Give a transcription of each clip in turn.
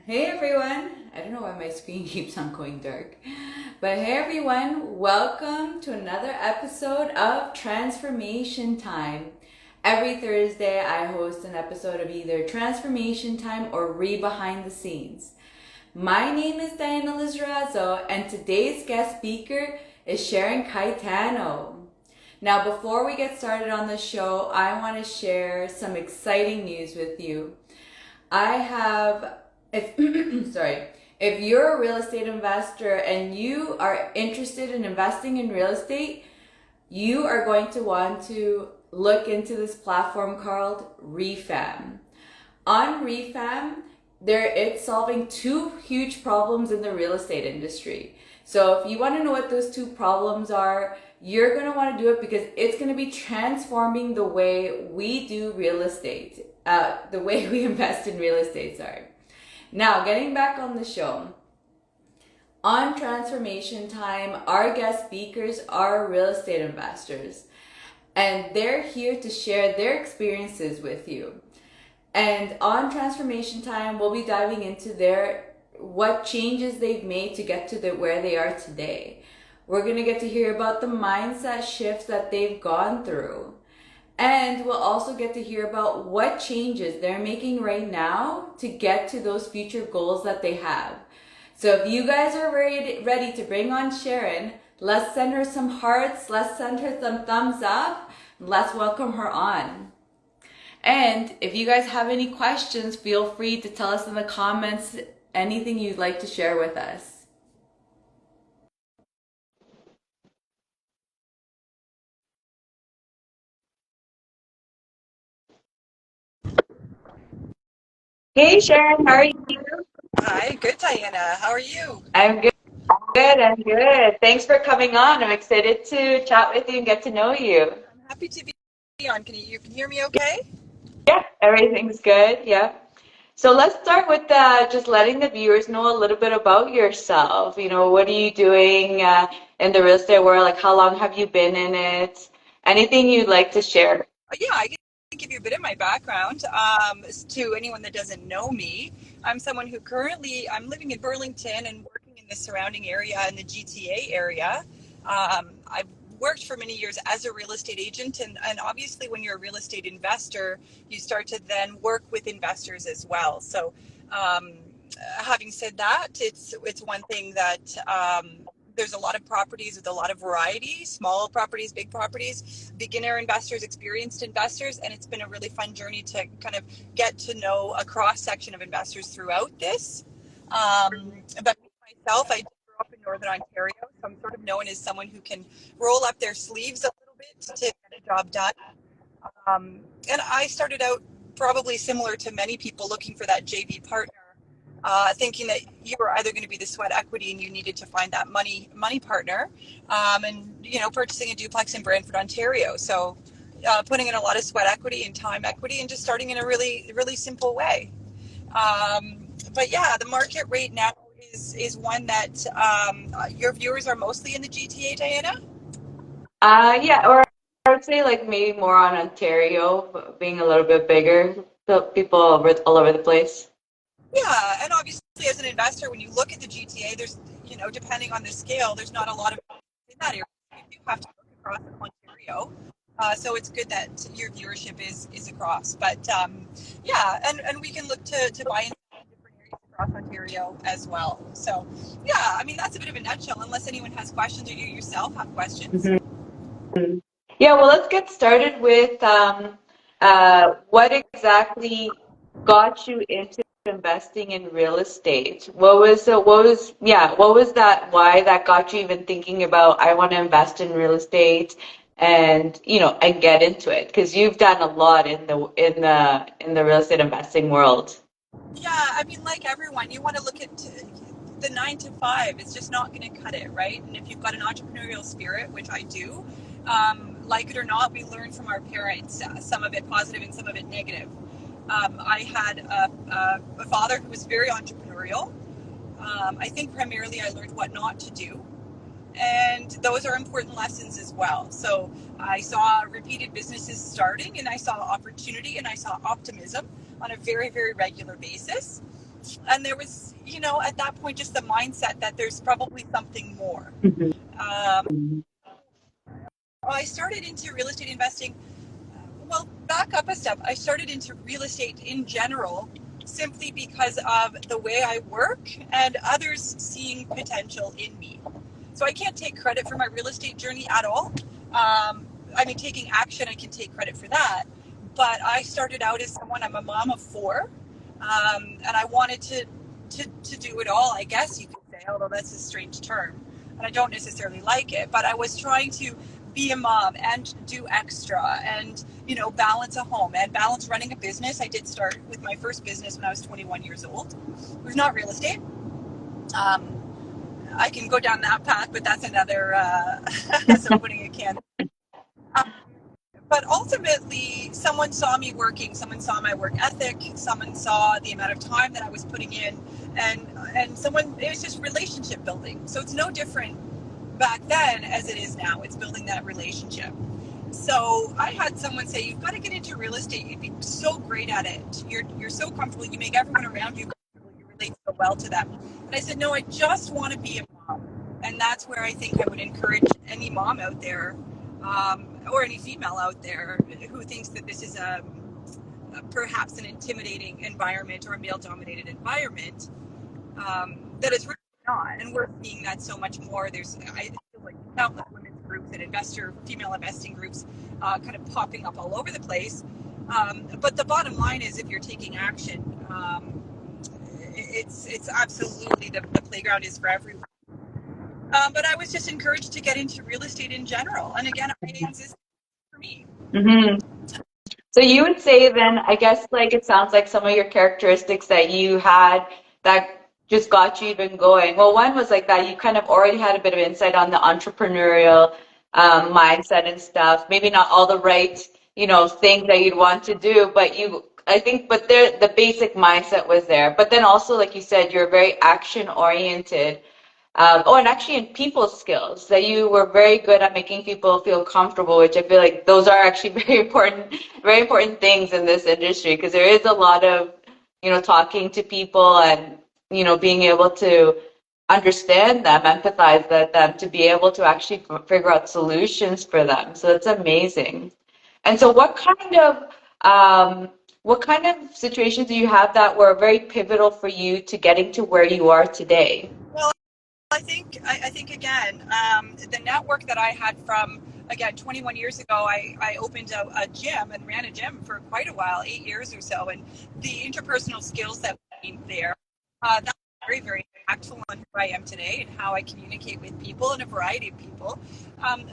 Hey everyone! I don't know why my screen keeps on going dark. But hey everyone, welcome to another episode of Transformation Time. Every Thursday I host an episode of either Transformation Time or Behind the Scenes. My name is Diana Lizrazo and today's guest speaker is Sharon Caetano. Now before we get started on the show, I want to share some exciting news with you. I have, if if you're a real estate investor and you are interested in investing in real estate, you are going to want to look into this platform called Refam. On Refam, it's solving two huge problems in the real estate industry. So if you want to know what those two problems are, you're going to want to do it because it's going to be transforming the way we do real estate, the way we invest in real estate, sorry. Now, getting back on the show. On Transformation Time, our guest speakers are real estate investors, and they're here to share their experiences with you. And on Transformation Time, we'll be diving into what changes they've made to get to where they are today. We're going to get to hear about the mindset shifts that they've gone through. And we'll also get to hear about what changes they're making right now to get to those future goals that they have. So if you guys are ready to bring on Sharon, let's send her some hearts, let's send her some thumbs up, let's welcome her on. And if you guys have any questions, feel free to tell us in the comments anything you'd like to share with us. Hey Sharon, how are you? Hi, good, Diana. How are you? I'm good. I'm good. Thanks for coming on. I'm excited to chat with you and get to know you. I'm happy to be on. You can hear me okay? Yeah, everything's good. Yeah. So let's start with just letting the viewers know a little bit about yourself. What are you doing in the real estate world? Like, how long have you been in it? Anything you'd like to share? Yeah, I can give you a bit of my background. To anyone that doesn't know me, I'm someone who I'm living in Burlington and working in the surrounding area in the GTA area. I've worked for many years as a real estate agent, and obviously, when you're a real estate investor, you start to then work with investors as well. So, having said that, it's one thing that there's a lot of properties with a lot of variety, small properties, big properties, beginner investors, experienced investors, and it's been a really fun journey to kind of get to know a cross section of investors throughout this. But myself, I grew up in Northern Ontario, so I'm sort of known as someone who can roll up their sleeves a little bit to get a job done. And I started out probably similar to many people looking for that JV partner, thinking that you were either going to be the sweat equity and you needed to find that money partner, and purchasing a duplex in Brantford, Ontario. So putting in a lot of sweat equity and time equity and just starting in a really really simple way. But yeah, the market rate now is one that your viewers are mostly in the GTA, Diana. Yeah, or I would say like maybe more on Ontario, but being a little bit bigger, so people all over the place. Yeah, and obviously as an investor, when you look at the GTA, there's depending on the scale, there's not a lot of in that area. You do have to look across Ontario. So it's good that your viewership is across. But yeah, and we can look to buy in different areas across Ontario as well. So yeah, I mean that's a bit of a nutshell. Unless anyone has questions or you yourself have questions. Mhm. Yeah, well, let's get started with what exactly got you into investing in real estate? What was that, why that got you even thinking about, I want to invest in real estate and, and get into it? Because you've done a lot in the real estate investing world. Yeah, I mean, like everyone, you want to look at the 9 to 5. It's just not going to cut it, right? And if you've got an entrepreneurial spirit, which I do, like it or not, we learn from our parents, some of it positive and some of it negative. I had a father who was very entrepreneurial. I think primarily I learned what not to do. And those are important lessons as well. So I saw repeated businesses starting, and I saw opportunity, and I saw optimism on a very, very regular basis. And there was, at that point, just the mindset that there's probably something more. I started into real estate investing. Well, back up a step. I started into real estate in general simply because of the way I work and others seeing potential in me. So I can't take credit for my real estate journey at all. Taking action, I can take credit for that. But I started out as someone, I'm a mom of four, and I wanted to do it all, I guess you could say, although that's a strange term. And I don't necessarily like it, but I was trying to be a mom and do extra and, balance a home and balance running a business. I did start with my first business when I was 21 years old. It was not real estate. I can go down that path, but that's another, that's opening a can. But ultimately, someone saw me working, someone saw my work ethic, someone saw the amount of time that I was putting in, and someone, it was just relationship building. So it's no different back then as it is now. It's building that relationship. So I had someone say, you've got to get into real estate. You'd be so great at it. You're so comfortable. You make everyone around you comfortable. You relate so well to them. And I said, no, I just want to be a mom. And that's where I think I would encourage any mom out there, or any female out there who thinks that this is perhaps an intimidating environment or a male-dominated environment, that it's really not. And we're seeing that so much more. I feel like countless women's groups and female investing groups kind of popping up all over the place. But the bottom line is, if you're taking action, it's absolutely the playground is for everyone. But I was just encouraged to get into real estate in general. And again, I insist for me. Mm-hmm. So you would say then, I guess, like it sounds like some of your characteristics that you had that just got you even going. Well, one was like that you kind of already had a bit of insight on the entrepreneurial mindset and stuff. Maybe not all the right, things that you'd want to do, but the basic mindset was there. But then also, like you said, you're very action oriented. And actually in people skills, that you were very good at making people feel comfortable, which I feel like those are actually very important things in this industry, because there is a lot of, talking to people and, being able to understand them, empathize with them, to be able to actually figure out solutions for them. So it's amazing. And so what kind of situations do you have that were very pivotal for you to getting to where you are today? Well, I think again, the network that I had from, again, 21 years ago, I opened a gym and ran a gym for quite a while, 8 years or so. And the interpersonal skills that came there, that's very, very impactful on who I am today and how I communicate with people and a variety of people.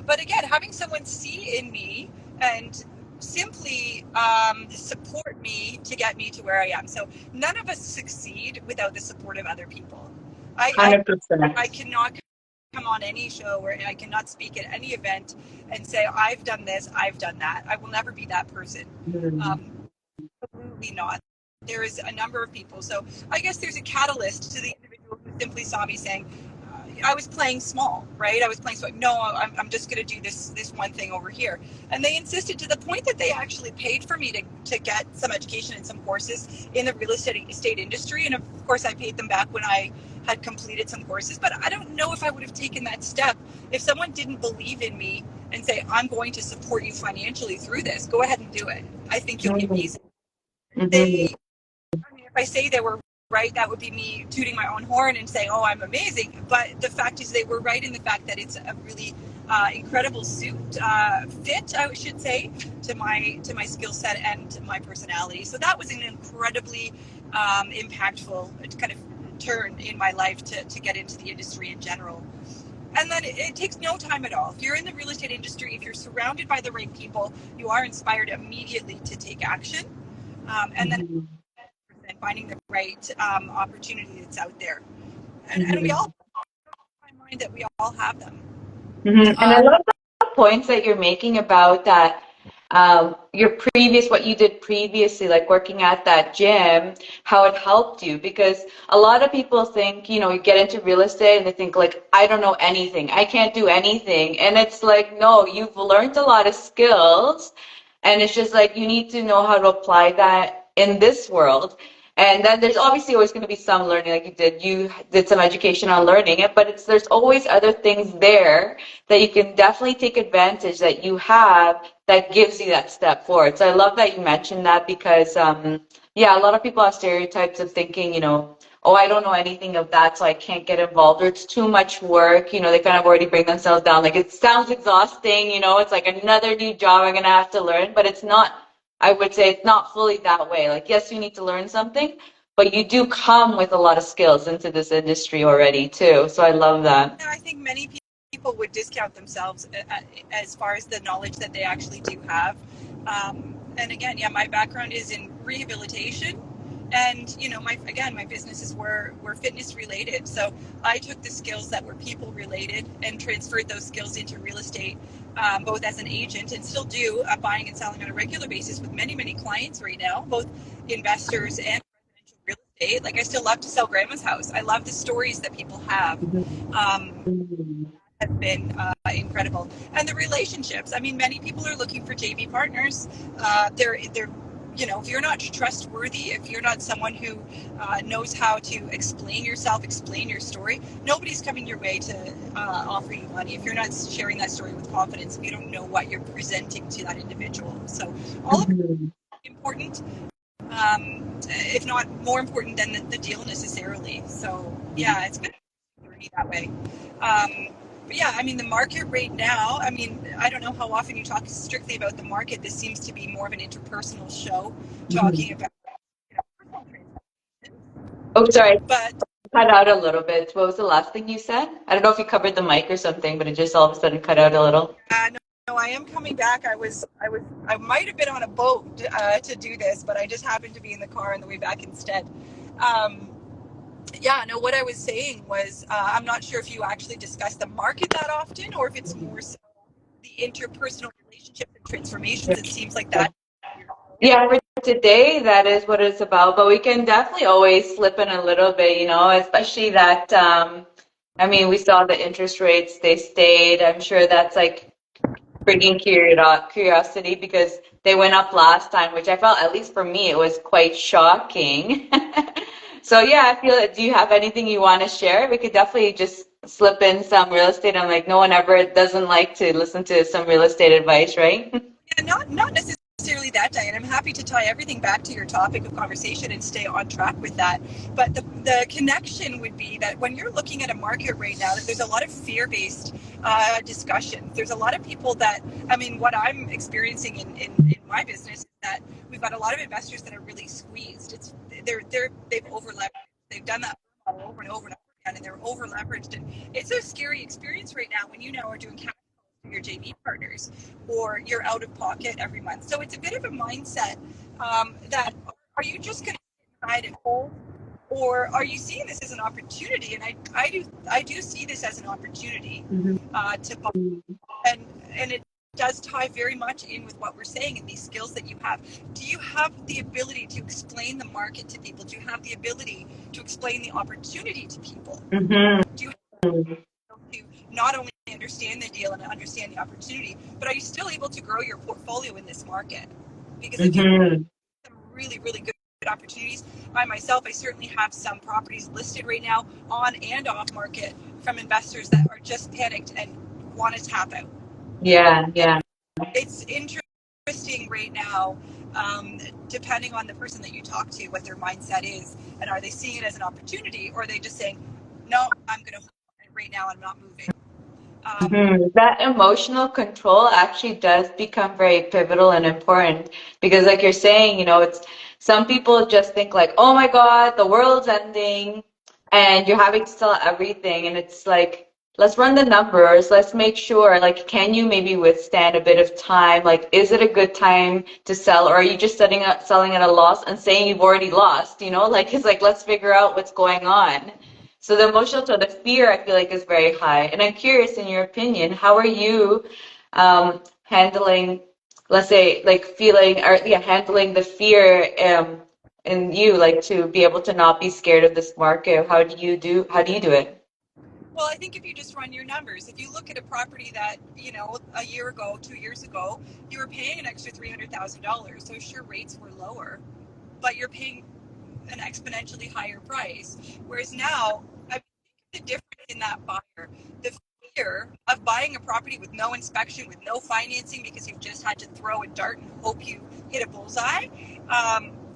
But again, having someone see in me and simply support me to get me to where I am. So none of us succeed without the support of other people. I 100%. cannot come on any show, or I cannot speak at any event and say, I've done this, I've done that. I will never be that person. Absolutely not. There is a number of people. So I guess there's a catalyst to the individual who simply saw me saying, I was playing small, right? I was playing small. No, I'm just going to do this one thing over here. And they insisted, to the point that they actually paid for me to get some education and some courses in the real estate industry. And of course, I paid them back when I had completed some courses. But I don't know if I would have taken that step if someone didn't believe in me and say, I'm going to support you financially through this. Go ahead and do it. I think you'll be amazing. If I say they were right, that would be me tooting my own horn and saying, oh, I'm amazing. But the fact is, they were right in the fact that it's a really incredible fit, I should say, to my skill set and my personality. So that was an incredibly impactful kind of turn in my life to get into the industry in general. And then it takes no time at all. If you're in the real estate industry, if you're surrounded by the right people, you are inspired immediately to take action. And then finding the right opportunity that's out there. And we all in my mind that we all have them. And I love the points that you're making about that, what you did previously, like working at that gym, how it helped you. Because a lot of people think, you get into real estate and they think like, I don't know anything, I can't do anything. And it's like, no, you've learned a lot of skills, and it's just like, you need to know how to apply that in this world. And then there's obviously always going to be some learning, like you did some education on learning it, but there's always other things there that you can definitely take advantage that you have that gives you that step forward. So I love that you mentioned that because, yeah, a lot of people have stereotypes of thinking, oh, I don't know anything of that, so I can't get involved, or it's too much work. They kind of already bring themselves down. Like, it sounds exhausting, it's like another new job I'm going to have to learn, but it's not, I would say it's not fully that way. Like, yes, you need to learn something, but you do come with a lot of skills into this industry already, too. So I love that. Yeah, I think many people would discount themselves as far as the knowledge that they actually do have. And again, yeah, my background is in rehabilitation. And my businesses were fitness related, so I took the skills that were people related and transferred those skills into real estate, both as an agent and still do buying and selling on a regular basis with many clients right now, both investors and residential real estate. Like, I still love to sell grandma's house. I love the stories that people have. Has been incredible, and the relationships. I mean, many people are looking for JV partners. They're if you're not trustworthy, if you're not someone who knows how to explain yourself, explain your story, nobody's coming your way to offer you money. If you're not sharing that story with confidence, if you don't know what you're presenting to that individual. So all of it is important, if not more important than the deal necessarily. So yeah, it's been a journey that way. But yeah, I mean, the market right now, I mean, I don't know how often you talk strictly about the market. This seems to be more of an interpersonal show, talking about personal transactions. Oh, sorry. But Cut out a little bit. What was the last thing you said? I don't know if you covered the mic or something, but it just all of a sudden cut out a little. no, I am coming back. I might have been on a boat to do this, but I just happened to be in the car on the way back instead. Yeah, no, what I was saying was, I'm not sure if you actually discuss the market that often, or if it's more so the interpersonal relationships and transformations. It seems like that. Yeah, for today, that is what it's about. But we can definitely always slip in a little bit, especially that, I mean, we saw the interest rates, they stayed. I'm sure that's like bringing curiosity because they went up last time, which I felt, at least for me, it was quite shocking. So yeah, I feel, do you have anything you want to share? We could definitely just slip in some real estate. I'm like, no one ever doesn't like to listen to some real estate advice, right? Yeah, not necessarily that, Diane. I'm happy to tie everything back to your topic of conversation and stay on track with that. But the connection would be that when you're looking at a market right now, that there's a lot of fear-based discussions. There's a lot of people that, I mean, what I'm experiencing in my business is that we've got a lot of investors that are really squeezed. They've over leveraged. They've done that over and over and over again, and they're over leveraged. And it's a scary experience right now when you now are doing cash for your JV partners, or you're out of pocket every month. So it's a bit of a mindset that, are you just going to sit inside and hold, or are you seeing this as an opportunity? And I do see this as an opportunity to buy, and it does tie very much in with what we're saying and these skills that you have. Do you have the ability to explain the market to people? Do you have the ability to explain the opportunity to people? Mm-hmm. Do you have the ability to not only understand the deal and understand the opportunity, but are you still able to grow your portfolio in this market? Because I do some really good opportunities. By myself, I certainly have some properties listed right now on and off market from investors that are just panicked and want to tap out. Yeah, yeah. It's interesting right now, depending on the person that you talk to, what their mindset is, and are they seeing it as an opportunity, or are they just saying, no, I'm going to hold it right now, I'm not moving. That emotional control actually does become very pivotal and important because, like you're saying, it's some people just think like, oh my God, the world's ending and you're having to sell everything. And it's like, let's run the numbers. Let's make sure, like, can you maybe withstand a bit of time? Like, is it a good time to sell, or are you just selling at a loss and saying you've already lost? Like, it's like, let's figure out what's going on. So the emotional tone, the fear, I feel like is very high. And I'm curious, in your opinion, how are you handling, let's say, like feeling, or yeah, handling the fear in you, like to be able to not be scared of this market? How do you do it? Well, I think if you just run your numbers, if you look at a property that, a year ago, 2 years ago, you were paying an extra $300,000. So sure, rates were lower, but you're paying an exponentially higher price. Whereas now, I think the difference in that buyer, the fear of buying a property with no inspection, with no financing, because you've just had to throw a dart and hope you hit a bullseye.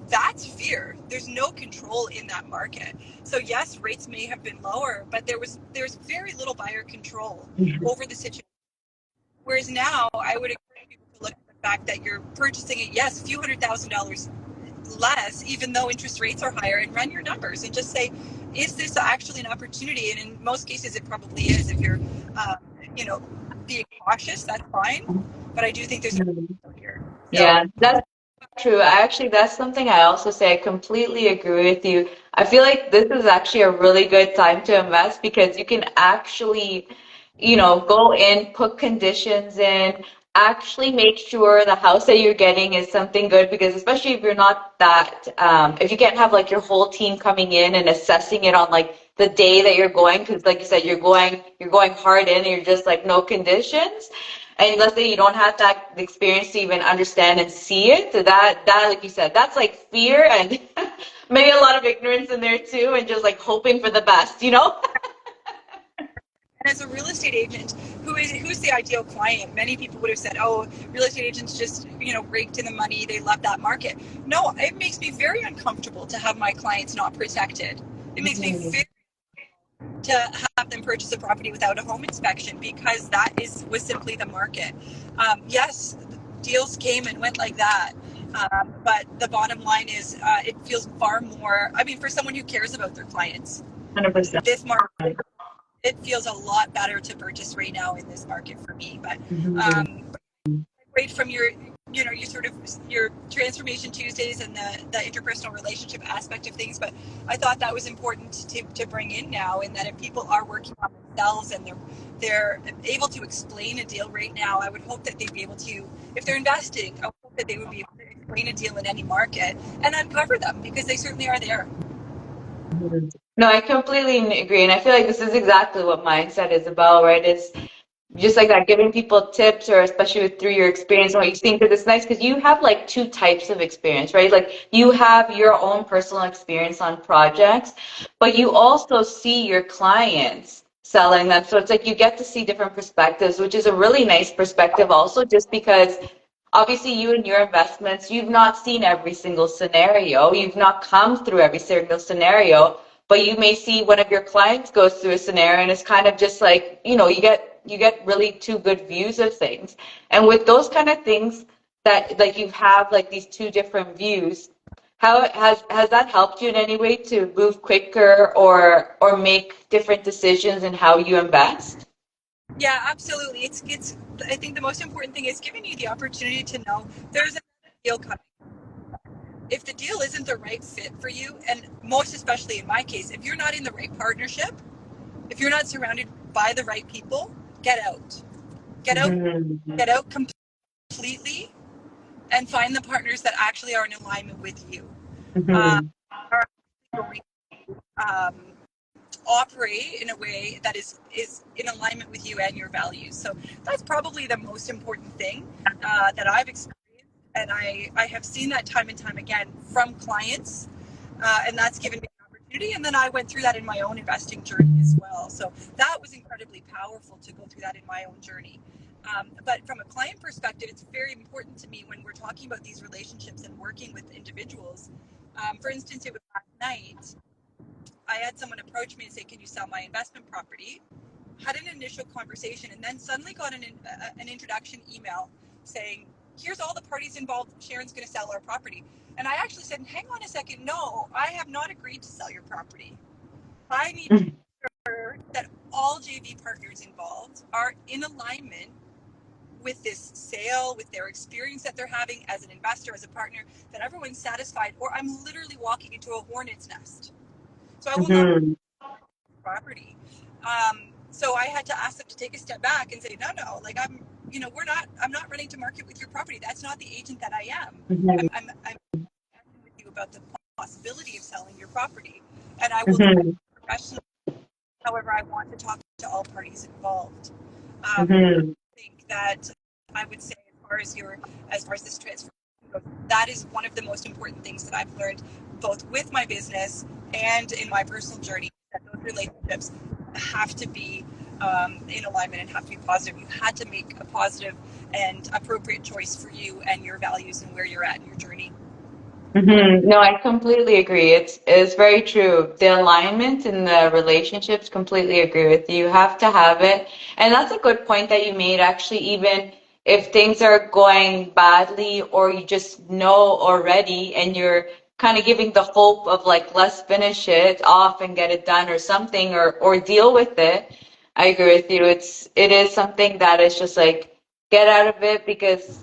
That's fear. There's no control in that market. So yes, rates may have been lower, but there's very little buyer control over the situation. Whereas now, I would encourage people to look at the fact that you're purchasing it, yes, a few $100,000 less, even though interest rates are higher, and run your numbers and just say, is this actually an opportunity? And in most cases, it probably is. If you're, being cautious, that's fine. But I do think there's a here. Yeah, that's true. That's something I also say. I completely agree with you. I feel like this is actually a really good time to invest because you can actually, go in, put conditions in, actually make sure the house that you're getting is something good because especially if you're not that, if you can't have like your whole team coming in and assessing it on like the day that you're going, because like you said, you're going hard in and you're just like no conditions. And let's say you don't have that experience to even understand and see it. So that, like you said, that's like fear and maybe a lot of ignorance in there too, and just like hoping for the best. And as a real estate agent, who's the ideal client? Many people would have said, "Oh, real estate agents just raked in the money. They love that market." No, it makes me very uncomfortable to have my clients not protected. It makes me very to have them purchase a property without a home inspection because was simply the market. Yes, deals came and went like that. But the bottom line is it feels far more, I mean, for someone who cares about their clients, 100%. this market, it feels a lot better to purchase right now in this market for me. But right from your sort of your Transformation Tuesdays and the interpersonal relationship aspect of things, but I thought that was important to bring in now, and that if people are working on themselves and they're able to explain a deal right now, I would hope that they'd be able to, if they're investing, I would hope that they would be able to explain a deal in any market and uncover them because they certainly are there. No, I completely agree. And I feel like this is exactly what mindset is about, right? It's just like that, giving people tips, or especially through your experience and what you've seen, because it's nice because you have like two types of experience, right? Like you have your own personal experience on projects, but you also see your clients selling them. So it's like you get to see different perspectives, which is a really nice perspective also, just because obviously you and your investments, you've not seen every single scenario. You've not come through every single scenario, but you may see one of your clients goes through a scenario and it's kind of just like, you get really two good views of things. And with those kind of things that like you have like these two different views, how has that helped you in any way to move quicker or make different decisions in how you invest? Yeah, absolutely. It's I think the most important thing is giving you the opportunity to know there's a deal coming. If the deal isn't the right fit for you, and most especially in my case, if you're not in the right partnership, if you're not surrounded by the right people, get out. Get out, get out completely and find the partners that actually are in alignment with you. Are going um, operate in a way that is in alignment with you and your values. So that's probably the most important thing that I've experienced. And I have seen that time and time again from clients. And that's given me an opportunity. And then I went through that in my own investing journey as well. So that was incredibly powerful to go through that in my own journey. But from a client perspective, it's very important to me when we're talking about these relationships and working with individuals. For instance, it was last night. I had someone approach me and say, "Can you sell my investment property?" Had an initial conversation and then suddenly got an introduction email saying, "Here's all the parties involved. Sharon's going to sell our property." And I actually said, "Hang on a second. No, I have not agreed to sell your property. I need to make sure that all JV partners involved are in alignment with this sale, with their experience that they're having as an investor, as a partner, that everyone's satisfied, or I'm literally walking into a hornet's nest. So I will not property." So I had to ask them to take a step back and say, no, like I'm not running to market with your property. That's not the agent that I am. I'm talking with you about the possibility of selling your property. And I will do that professionally. However, I want to talk to all parties involved. I think that I would say as far as this transformation That is one of the most important things that I've learned both with my business and in my personal journey, that those relationships have to be in alignment and have to be positive. You had to make a positive and appropriate choice for you and your values and where you're at in your journey. No, I completely agree. It's very true. The alignment in the relationships, completely agree with you. You have to have it. And that's a good point that you made, actually, even if things are going badly or you just know already and you're kind of giving the hope of like, let's finish it off and get it done or something or deal with it. I agree with you. It is something that is just like, get out of it, because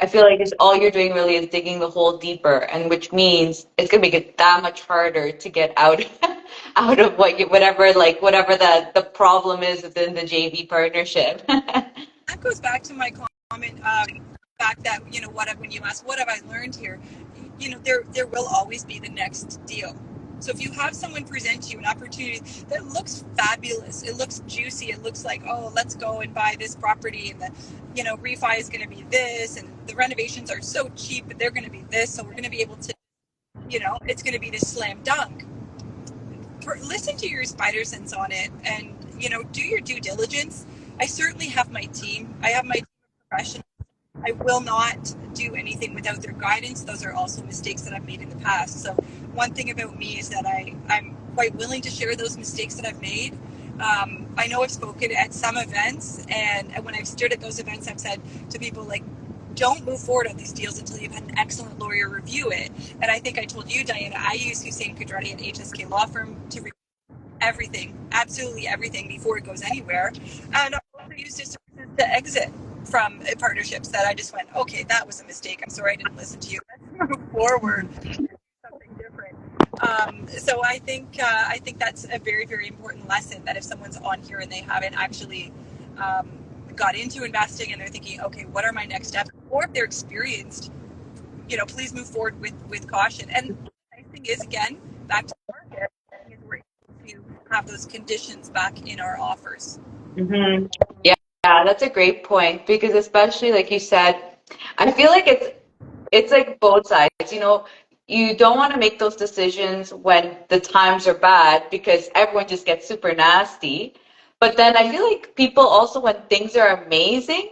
I feel like it's all you're doing really is digging the hole deeper, and which means it's gonna make it that much harder to get out out of whatever the problem is within the JV partnership. That goes back to my comment back that, when you ask what have I learned here, there will always be the next deal. So if you have someone present you an opportunity that looks fabulous, it looks juicy, it looks like, oh, let's go and buy this property, and the refi is going to be this, and the renovations are so cheap, but they're going to be this, so we're going to be able to, it's going to be this slam dunk. Listen to your spider sense on it, and do your due diligence. I certainly have my team. I have my team of professionals. I will not do anything without their guidance. Those are also mistakes that I've made in the past. So one thing about me is that I'm quite willing to share those mistakes that I've made. I know I've spoken at some events, and when I've stood at those events, I've said to people, like, don't move forward on these deals until you've had an excellent lawyer review it. And I think I told you, Diana, I use Hussein Kudrati and HSK Law Firm to review everything, absolutely everything, before it goes anywhere. And I also use distributions to exit from partnerships that I just went, okay, that was a mistake. I'm sorry I didn't listen to you. Let's move forward. Something different. So I think that's a very, very important lesson, that if someone's on here and they haven't actually got into investing and they're thinking, okay, what are my next steps? Or if they're experienced, please move forward with caution. And the nice thing is, again, back to the market, is we're able to have those conditions back in our offers. Mm-hmm. Yeah, that's a great point, because especially like you said, I feel like it's like both sides. You don't want to make those decisions when the times are bad, because everyone just gets super nasty. But then I feel like people also, when things are amazing,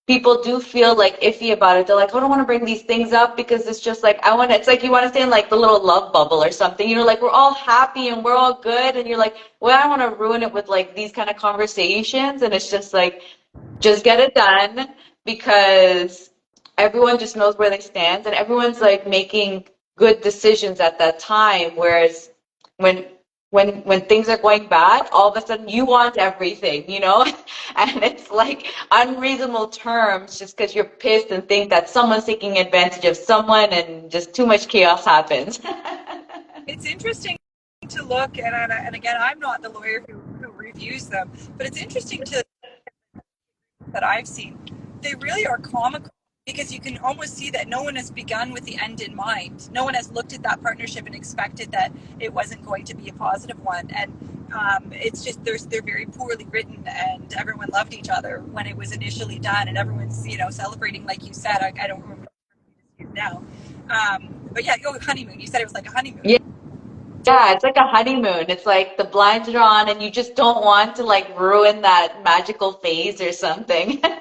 people do feel like iffy about it. They're like, "Oh, I don't want to bring these things up because it's just like it's like you want to stay in like the little love bubble or something. Like we're all happy and we're all good, and you're like, well, I don't want to ruin it with like these kind of conversations. And it's just like, just get it done, because everyone just knows where they stand and everyone's like making good decisions at that time. Whereas when when things are going bad, all of a sudden you want everything. And it's like unreasonable terms just because you're pissed and think that someone's taking advantage of someone, and just too much chaos happens. It's interesting to look, and again, I'm not the lawyer who reviews them, but it's interesting that I've seen. They really are comical, because you can almost see that no one has begun with the end in mind. No one has looked at that partnership and expected that it wasn't going to be a positive one. And it's just they're very poorly written, and everyone loved each other when it was initially done, and everyone's celebrating, like you said. I don't remember now, but yeah, honeymoon. You said it was like a honeymoon. Yeah. Yeah, it's like a honeymoon. It's like the blinds are on and you just don't want to like ruin that magical phase or something. But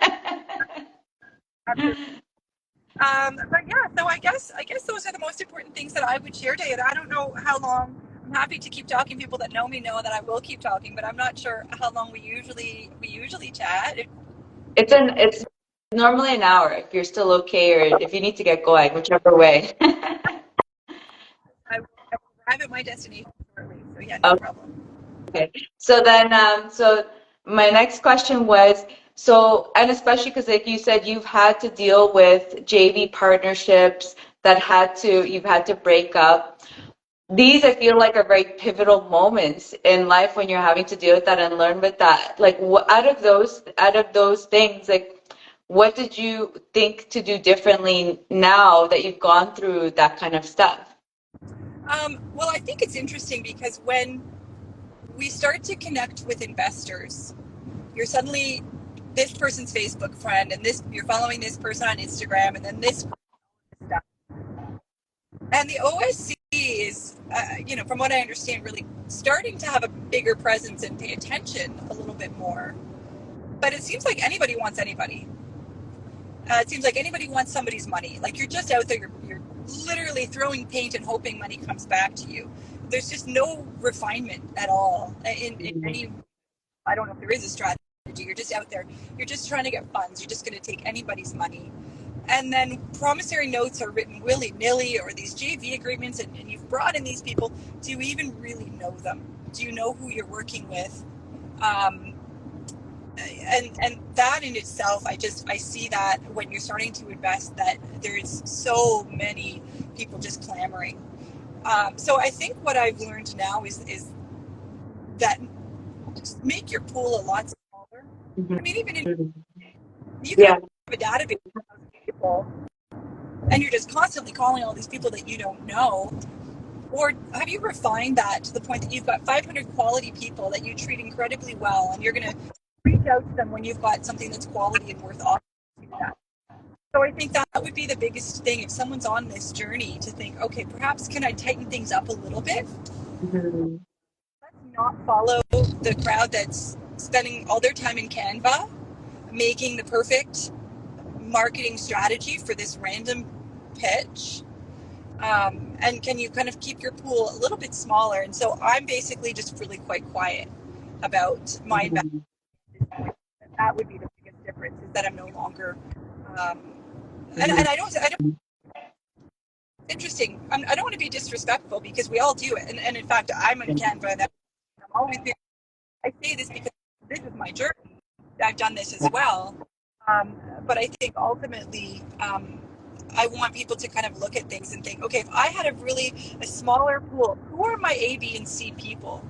yeah, so I guess those are the most important things that I would share today. And I don't know how long. I'm happy to keep talking. People that know me know that I will keep talking, but I'm not sure how long we usually chat. It's normally an hour if you're still okay, or if you need to get going, whichever way. I will arrive at my destination shortly. So yeah, no Okay. problem. So then, so my next question was, so, and especially because like you said, you've had to deal with JV partnerships you've had to break up. These, I feel like, are very pivotal moments in life when you're having to deal with that and learn with that. Like, out of those things, like, what did you think to do differently now that you've gone through that kind of stuff? Well, I think it's interesting because when we start to connect with investors, you're suddenly this person's Facebook friend, and you're following this person on Instagram, and then this stuff. And the OSC is, from what I understand, really starting to have a bigger presence and pay attention a little bit more. But it seems like anybody wants anybody. It seems like anybody wants somebody's money. Like you're just out there, you're literally throwing paint and hoping money comes back to you. There's just no refinement at all in any. I don't know if there is a strategy. You're just out there. You're just trying to get funds. You're just going to take anybody's money. And then promissory notes are written willy-nilly, or these JV agreements, and you've brought in these people. Do you even really know them? Do you know who you're working with? And that in itself, I see that when you're starting to invest, that there's so many people just clamoring. So I think what I've learned now is that just make your pool a lot smaller. I mean, even you can have a database of people, and you're just constantly calling all these people that you don't know. Or have you refined that to the point that you've got 500 quality people that you treat incredibly well, and you're going to reach out to them when you've got something that's quality and worth offering that? So I think that would be the biggest thing if someone's on this journey, to think, okay, perhaps can I tighten things up a little bit? Let's not follow the crowd that's spending all their time in Canva making the perfect marketing strategy for this random pitch. And can you kind of keep your pool a little bit smaller? And so I'm basically just really quite quiet about my investment. That would be the biggest difference, is that I'm no longer, and I don't, interesting. I don't want to be disrespectful, because we all do it. And in fact, I'm in Canva, and I'm always there. I say this because this is my journey. I've done this as well. But I think ultimately, I want people to kind of look at things and think, okay, if I had a smaller pool, who are my A, B, and C people?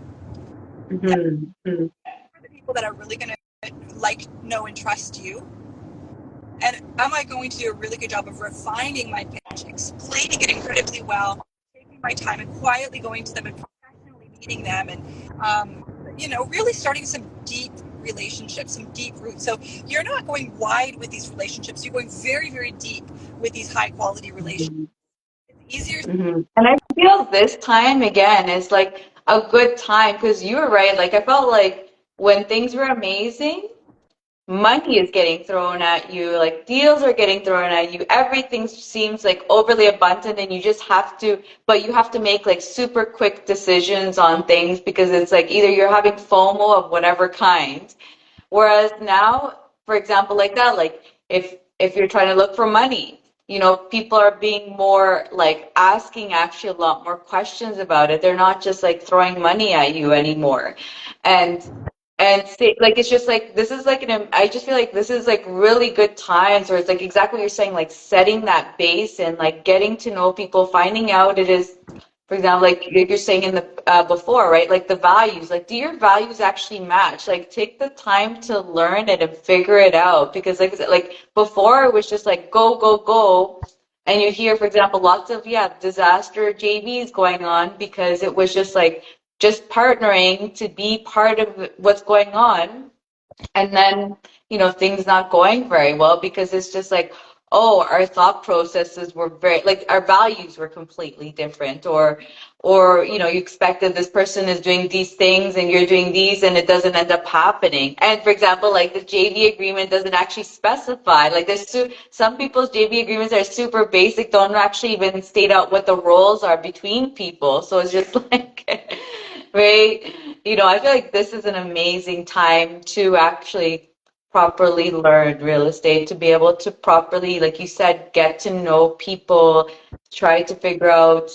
Who are the people that are really going to like, know, and trust you? And am I going to do a really good job of refining my pitch, explaining it incredibly well, taking my time and quietly going to them and professionally meeting them, and really starting some deep relationships, some deep roots. So you're not going wide with these relationships. You're going very, very deep with these high quality relationships. It's easier. And I feel this time again is like a good time, because you were right. Like I felt like when things were amazing, money is getting thrown at you, like deals are getting thrown at you, everything seems like overly abundant, and you have to make like super quick decisions on things, because it's like either you're having FOMO of whatever kind. Whereas now, for example, like that, like if you're trying to look for money, people are being more like asking actually a lot more questions about it. They're not just like throwing money at you anymore. And say, like, it's just like, this is like I just feel like this is like really good times, where it's like exactly what you're saying, like setting that base and like getting to know people, finding out it is, for example, like you're saying in the before, right? Like the values, like do your values actually match? Like take the time to learn it and figure it out, because like I said, like before it was just like go, go, go. And you hear, for example, lots of, disaster JVs going on, because it was just partnering to be part of what's going on, and then things not going very well, because it's just like, oh, our thought processes were very, like, our values were completely different, or you expected this person is doing these things and you're doing these, and it doesn't end up happening. And for example, like the JV agreement doesn't actually specify, like there's some people's JV agreements are super basic, don't actually even state out what the roles are between people, so it's just like right? I feel like this is an amazing time to actually properly learn real estate, to be able to properly, like you said, get to know people, try to figure out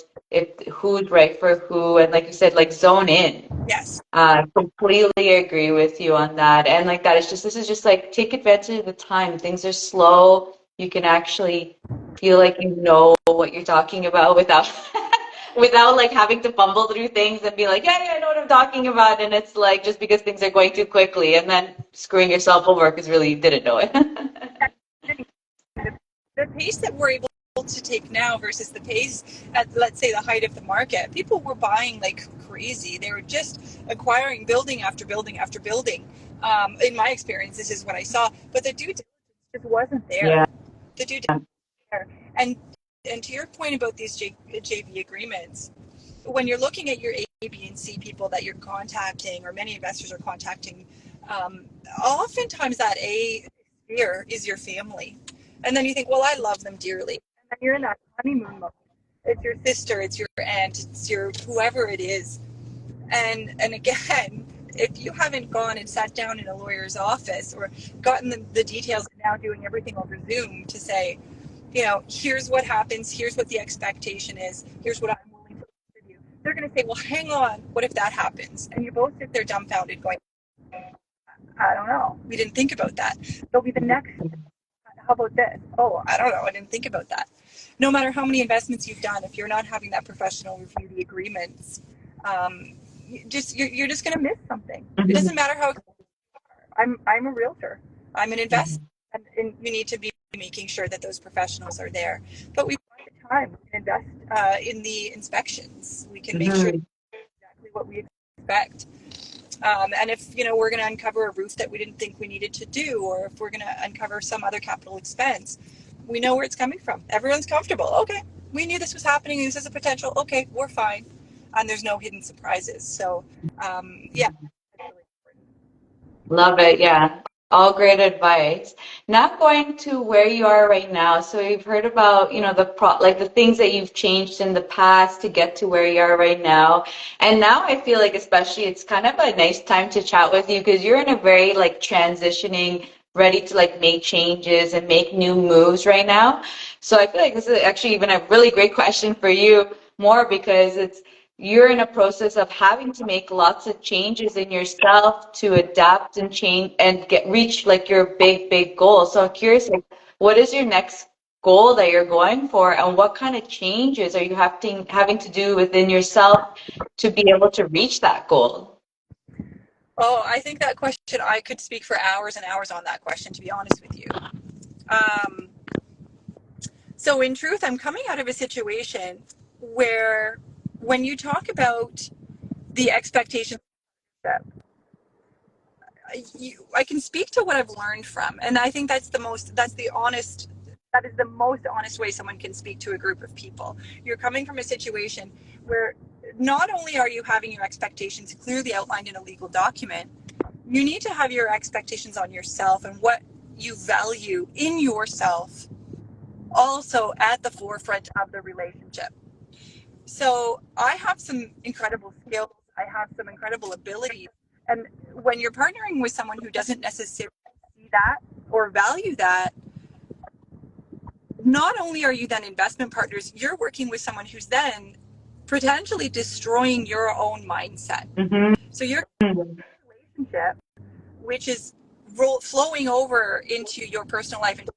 who's right for who, and like you said, like zone in. Yes. Completely agree with you on that. And like that, this is just like take advantage of the time. Things are slow. You can actually feel like you know what you're talking about without without like having to fumble through things and be like, yeah, I know what I'm talking about. And it's like just because things are going too quickly, and then screwing yourself over because really you didn't know it. The pace that we're able to take now versus the pace at, let's say, the height of the market, people were buying like crazy. They were just acquiring building after building after building. In my experience, this is what I saw, but the due diligence just wasn't there. Yeah. The due diligence wasn't there. And and to your point about these JV agreements, when you're looking at your A, B, and C people that you're contacting, or many investors are contacting, um, oftentimes that A sphere is your family. And then you think, well, I love them dearly. And then you're in that honeymoon mode. It's your sister, it's your aunt, it's your whoever it is. And again, if you haven't gone and sat down in a lawyer's office or gotten the details and now doing everything over Zoom to say, here's what happens, here's what the expectation is, here's what I'm willing to contribute. They're going to say, well, hang on, what if that happens? And you both sit there dumbfounded going, I don't know. We didn't think about that. They'll be the next. How about this? Oh, I don't know. I didn't think about that. No matter how many investments you've done, if you're not having that professional review the agreements, you're just going to miss something. It doesn't matter how. I'm a realtor. I'm an investor, and you need to be making sure that those professionals are there. But we find the time we can invest in the inspections. We can make sure exactly what we expect. And if we're going to uncover a roof that we didn't think we needed to do, or if we're going to uncover some other capital expense, we know where it's coming from. Everyone's comfortable. Okay, we knew this was happening. This is a potential. Okay, we're fine. And there's no hidden surprises. So, yeah. Love it. Yeah. All great advice. Now going to where you are right now. So you've heard about, like the things that you've changed in the past to get to where you are right now. And now I feel like especially it's kind of a nice time to chat with you because you're in a very like transitioning, ready to like make changes and make new moves right now. So I feel like this is actually even a really great question for you more because you're in a process of having to make lots of changes in yourself to adapt and change and reach like your big goal. So I'm curious, like, what is your next goal that you're going for, and what kind of changes are you having to do within yourself to be able to reach that goal? Oh, I think that question, I could speak for hours and hours on that question, to be honest with you. Um, so in truth, I'm coming out of a situation where when you talk about the expectations, I can speak to what I've learned from, and I think that is the most honest way someone can speak to a group of people. You're coming from a situation where not only are you having your expectations clearly outlined in a legal document, you need to have your expectations on yourself and what you value in yourself also at the forefront of the relationship. So I have some incredible skills. I have some incredible abilities. And when you're partnering with someone who doesn't necessarily see that or value that, not only are you then investment partners, you're working with someone who's then potentially destroying your own mindset. Mm-hmm. So you're in a relationship which is flowing over into your personal life and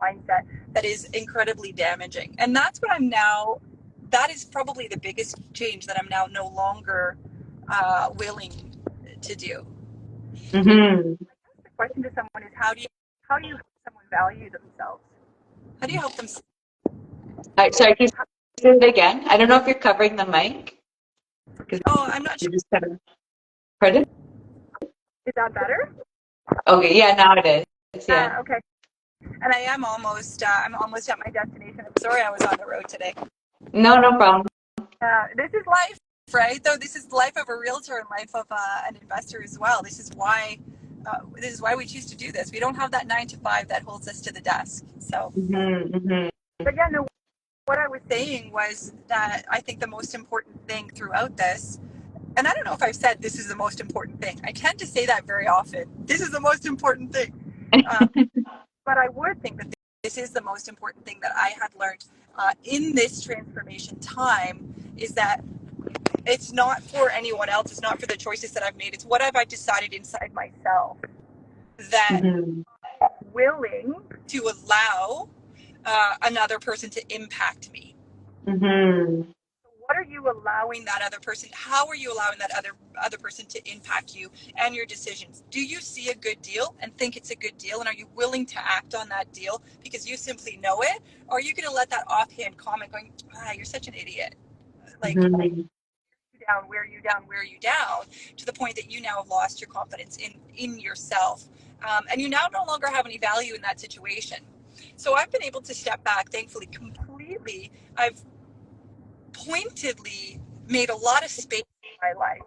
mindset that is incredibly damaging. And that's what that is probably the biggest change that I'm now no longer willing to do. Mm-hmm. The question to someone is how do you help someone value themselves? How do you help them? Sorry, can you say it again? I don't know if you're covering the mic. Oh, I'm not sure. Just kind of, pardon? Is that better? Okay, yeah, now it is. Yeah. Okay. And I'm almost at my destination. I'm sorry I was on the road today. No, no problem. This is life, right? Though this is the life of a realtor and life of an investor as well. This is why we choose to do this. We don't have that 9 to 5 that holds us to the desk. So, But yeah, no. What I was saying was that I think the most important thing throughout this, and I don't know if I've said this is the most important thing. I tend to say that very often. This is the most important thing. But I would think that this is the most important thing that I had learned in this transformation time is that it's not for anyone else. It's not for the choices that I've made. It's what have I decided inside myself that I'm willing to allow another person to impact me. What are you allowing that other person? How are you allowing that other person to impact you and your decisions? Do you see a good deal and think it's a good deal, and are you willing to act on that deal because you simply know it? Or are you going to let that offhand comment going, you're such an idiot, like wear you down to the point that you now have lost your confidence in yourself, and you now no longer have any value in that situation. So I've been able to step back, thankfully, completely lately I've pointedly made a lot of space in my life.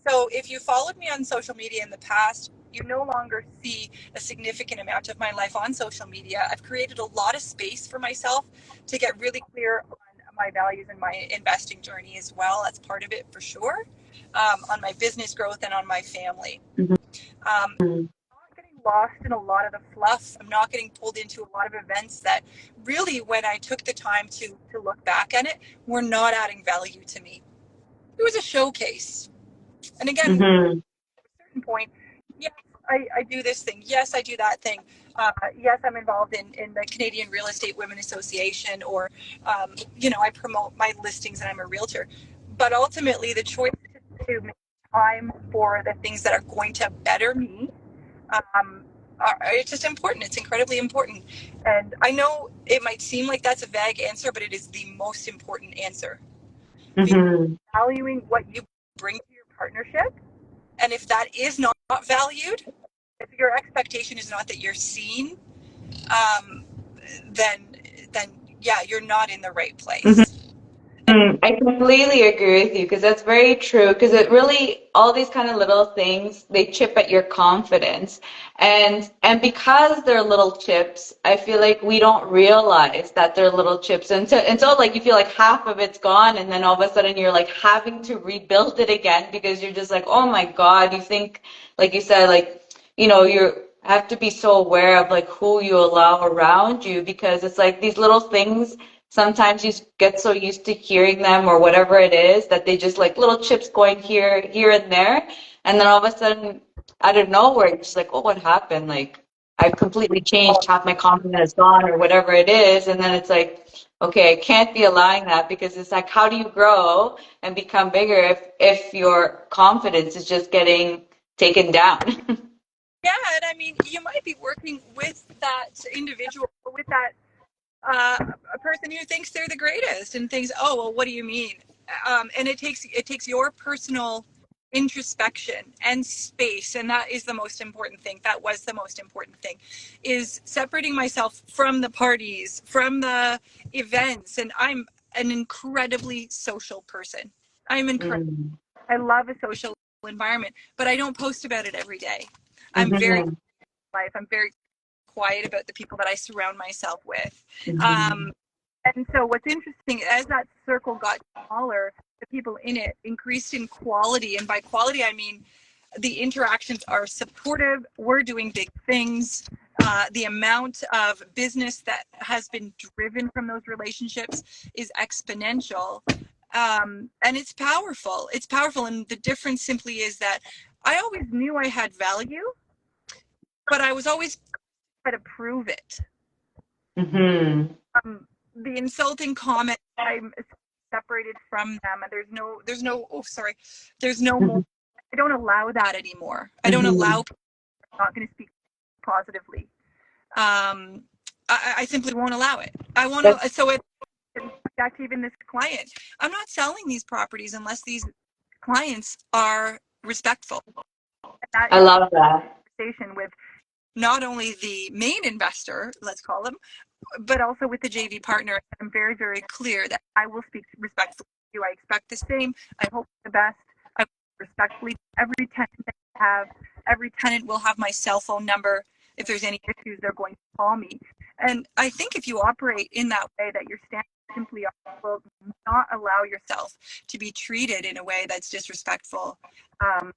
So if you followed me on social media in the past, you no longer see a significant amount of my life on social media. I've created a lot of space for myself to get really clear on my values and my investing journey as well. That's part of it for sure, on my business growth and on my family. I'm not getting lost in a lot of the fluff. I'm not getting pulled into a lot of events that really, when I took the time to look back at it, were not adding value to me. It was a showcase. And again, Mm-hmm. at a certain point, yes, I do this thing. Yes, I do that thing. Yes, I'm involved in the Canadian Real Estate Women Association, or, I promote my listings and I'm a realtor. But ultimately, the choice to make time for the things that are going to better me, it's just important. It's incredibly important. And I know it might seem like that's a vague answer, but it is the most important answer. Mm-hmm. Valuing what you bring to your partnership. And if that is not valued, if your expectation is not that you're seen, um, then yeah, you're not in the right place. I completely agree with you because that's very true. Because it really, all these kind of little things, they chip at your confidence, and because they're little chips, I feel like we don't realize that they're little chips until like you feel like half of it's gone, and then all of a sudden you're like having to rebuild it again because you're just like, oh my God, you think, like you said, like you have to be so aware of like who you allow around you because it's like these little things. Sometimes you get so used to hearing them or whatever it is that they just like little chips going here and there. And then all of a sudden, out of nowhere, you're just like, oh, what happened? Like, I've completely changed, half my confidence is gone or whatever it is. And then it's like, okay, I can't be allowing that because it's like, how do you grow and become bigger if your confidence is just getting taken down? Yeah, and I mean, you might be working with that individual, with that a person who thinks they're the greatest and thinks, oh well, what do you mean? And it takes your personal introspection and space, and that is the most important thing. That was the most important thing, is separating myself from the parties, from the events. And I'm an incredibly social person. I'm incredible. Mm. I love a social environment, but I don't post about it every day. I'm very Mhm. life. I'm very quiet about the people that I surround myself with. Mhm. Um, and so what's interesting, as that circle got smaller, the people in it increased in quality. And by quality, I mean the interactions are supportive. We're doing big things. The amount of business that has been driven from those relationships is exponential. And it's powerful. It's powerful. And the difference simply is that I always knew I had value, but I was always trying to prove it. Mhm. The insulting comment, I'm separated from them, and there's no more. Mhm. I don't allow that anymore. I don't allow Mhm. people who are not going to speak positively. um, I simply won't allow it. I want That's to. So it, back to even this client, I'm not selling these properties unless these clients are respectful. And that I is love that. conversation with not only the main investor, let's call them, but also with the JV partner. I'm very, very clear that I will speak respectfully to you. I expect the same. I hope the best. I respectfully, every tenant that I have, every tenant will have my cell phone number. If there's any issues, they're going to call me. And I think if you operate in that way, that your standards simply will not allow yourself to be treated in a way that's disrespectful. Um,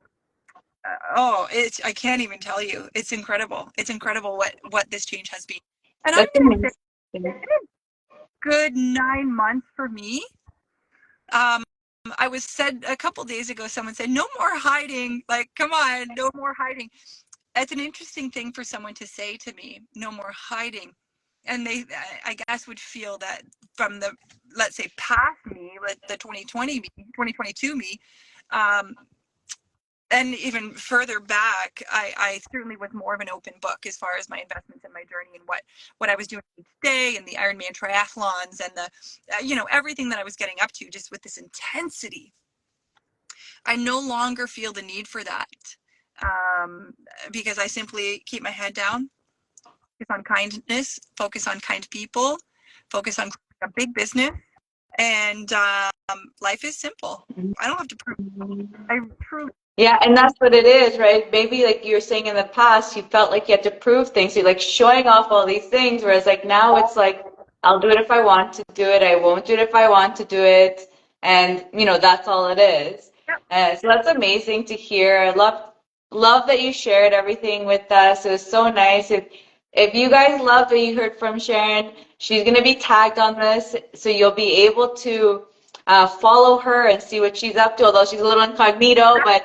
it's, I can't even tell you. It's incredible. It's incredible what this change has been. And I'm That's going to say, amazing. it's been a good 9 months for me. Um, I was said a couple days ago, someone said, no more hiding. Like, come on, no more hiding. That's an interesting thing for someone to say to me, no more hiding. And they, I guess, would feel that from the, let's say, past me, like the 2020 me, 2022 me, um, and even further back, I certainly was more of an open book as far as my investments and my journey and what I was doing each day, and the Ironman triathlons and the, everything that I was getting up to, just with this intensity. I no longer feel the need for that, um, because I simply keep my head down, focus on kindness, focus on kind people, focus on a big business, and life is simple. I don't have to prove. I truly. Yeah, and that's what it is, right? Maybe like you were saying in the past, you felt like you had to prove things. You're like showing off all these things, whereas like now it's like, I'll do it if I want to do it. I won't do it if I want to do it. And, that's all it is. Yep. So that's amazing to hear. I love that you shared everything with us. It was so nice. If you guys loved what you heard from Sharon, she's going to be tagged on this, so you'll be able to follow her and see what she's up to, although she's a little incognito, but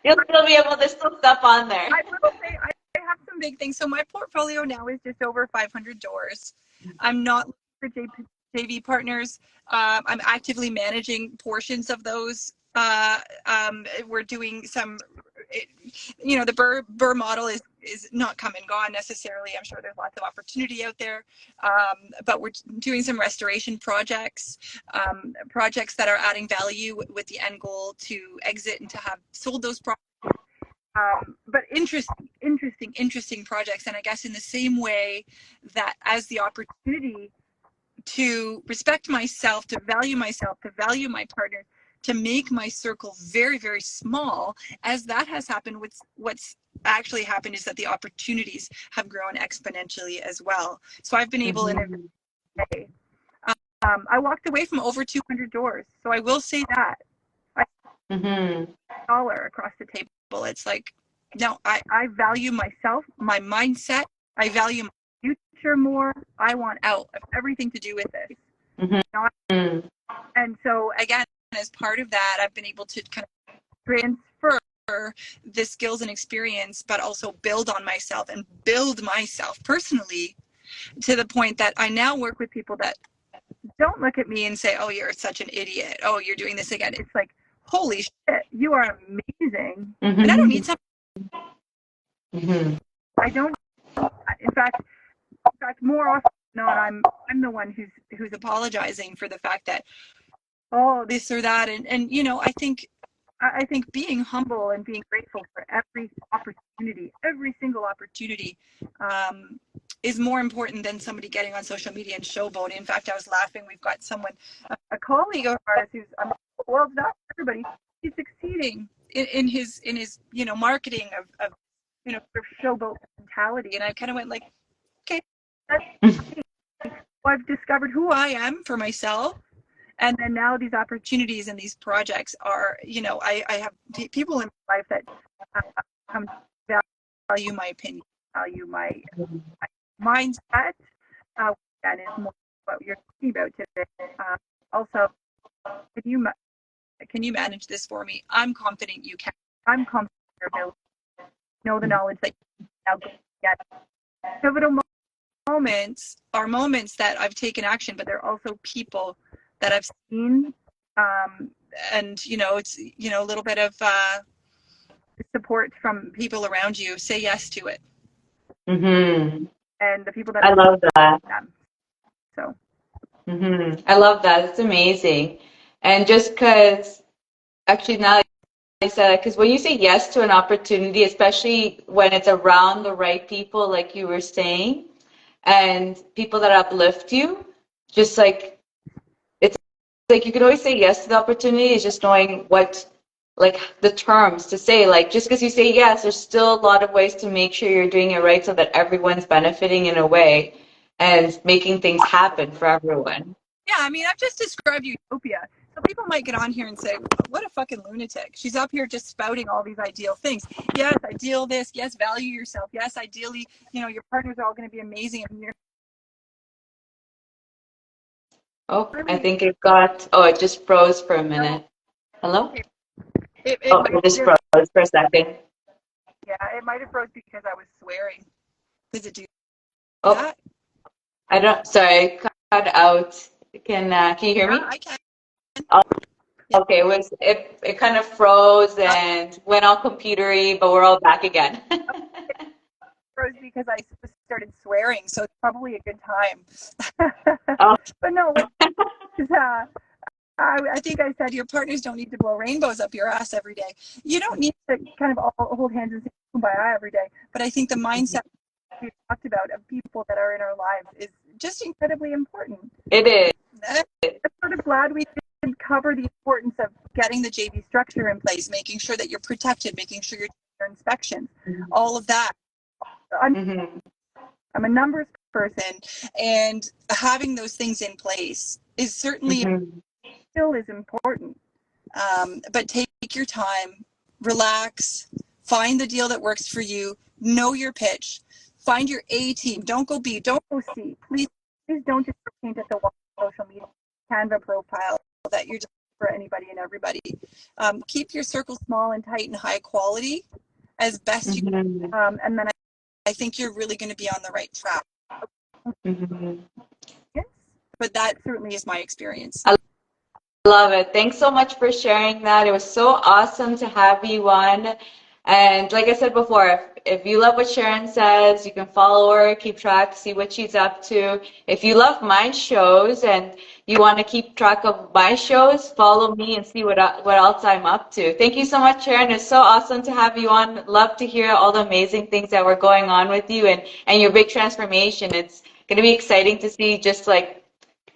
you'll still be able to still stuff on there. I will say I have some big things. So my portfolio now is just over 500 doors. I'm not looking for JV partners. I'm actively managing portions of those. We're doing some, the Burr model is not come and gone necessarily. I'm sure there's lots of opportunity out there, but we're doing some restoration projects that are adding value with the end goal to exit and to have sold those properties. But interesting projects. And I guess in the same way that as the opportunity to respect myself, to value my partner, to make my circle very, very small, as that has happened, what's actually happened is that the opportunities have grown exponentially as well. So I've been able in a day. I walked away from over 200 doors. So I will say that. Dollar across the table. It's like, no, I value myself, my mindset. I value my future more. I want out of everything to do with this. And so again, as part of that, I've been able to kind of transfer the skills and experience, but also build on myself and build myself personally to the point that I now work with people that don't look at me and say, oh, you're such an idiot. Oh, you're doing this again. It's like, holy shit, you are amazing. And I don't need something. I don't. In fact, more often than not, I'm the one who's apologizing for the fact that, oh, this or that, and I think being humble and being grateful for every single opportunity, is more important than somebody getting on social media and showboating. In fact, I was laughing. We've got someone, a colleague of ours who's, well, it's not everybody. He's succeeding in his marketing of showboat mentality, and I kind of went like, okay, that's I've discovered who I am for myself. And then now these opportunities and these projects are, I have people in my life that come to value my opinion, value my mindset. That is more what you're talking about today. Also, can you manage this for me? I'm confident you can. I'm confident your ability. Know the knowledge that you now get. Pivotal moments are moments that I've taken action, but they're also people that I've seen, and it's a little bit of support from people around you. Say yes to it. And the people that I love that. So. I love that. It's amazing. And just because, actually, now I said it, because when you say yes to an opportunity, especially when it's around the right people, like you were saying, and people that uplift you, just like, like you can always say yes to the opportunity, is just knowing what, like the terms to say. Like just because you say yes, there's still a lot of ways to make sure you're doing it right so that everyone's benefiting in a way and making things happen for everyone. Yeah, I mean, I've just described utopia. So people might get on here and say, what a fucking lunatic. She's up here just spouting all these ideal things. Yes, ideal this. Yes, value yourself. Yes, ideally, your partners are all going to be amazing. And you're I think it just froze for a minute. Hello? It just froze for a second. Yeah, it might have froze because I was swearing. Does it do that? I don't, sorry, cut out. Can you hear me? I can. Okay, it kind of froze and went all computery, but we're all back again. Froze because I started swearing, so it's probably a good time. But no, I think I said your partners don't need to blow rainbows up your ass every day. You don't need to kind of all hold hands and say kumbaya every day. But I think the mindset we talked about of people that are in our lives is just incredibly important. It is. I'm sort of glad we did cover the importance of getting the JV structure in place, making sure that you're protected, making sure you're doing your inspections, all of that. I'm a numbers person, and having those things in place is certainly still is important. But take your time, relax, find the deal that works for you, know your pitch, find your A team. Don't go B, don't go C. Please don't just paint at the wall on social media, Canva profile that you're just for anybody and everybody. Keep your circle small and tight and high quality as best you can. And then I think you're really going to be on the right track. Yes, but that certainly is my experience. I love it. Thanks so much for sharing that. It was so awesome to have you on. And like I said before, if you love what Sharon says, you can follow her, keep track, see what she's up to. If you love my shows and you want to keep track of my shows, follow me and see what else I'm up to. Thank you so much, Sharon. It's so awesome to have you on. Love to hear all the amazing things that were going on with you and your big transformation. It's going to be exciting to see just like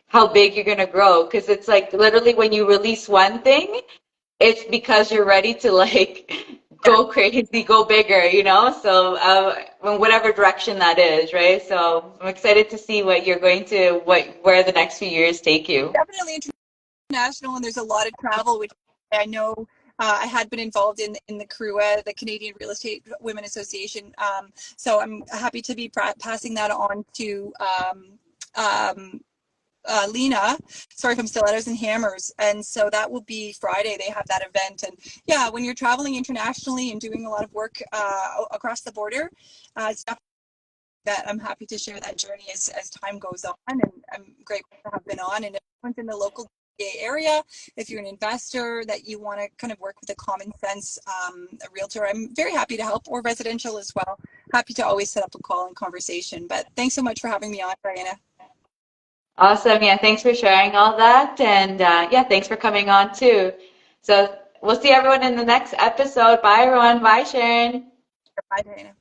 how big you're going to grow, because it's like literally when you release one thing, it's because you're ready to like go crazy, go bigger, you know? So in whatever direction that is, right? So I'm excited to see what you're going to, where the next few years take you. Definitely international, and there's a lot of travel, which I know I had been involved in the CRUA, the Canadian Real Estate Women Association. So I'm happy to be passing that on to Lena, sorry if I'm stilettos and hammers, and so that will be Friday. They have that event, and yeah, when you're traveling internationally and doing a lot of work across the border, it's definitely that I'm happy to share that journey as time goes on, and I'm grateful to have been on. And if anyone's in the local area, if you're an investor that you want to kind of work with a common sense a realtor, I'm very happy to help, or residential as well. Happy to always set up a call and conversation. But thanks so much for having me on, Diana. Awesome. Yeah, thanks for sharing all that. And yeah, thanks for coming on too. So we'll see everyone in the next episode. Bye, everyone. Bye, Sharon. Bye, Diana.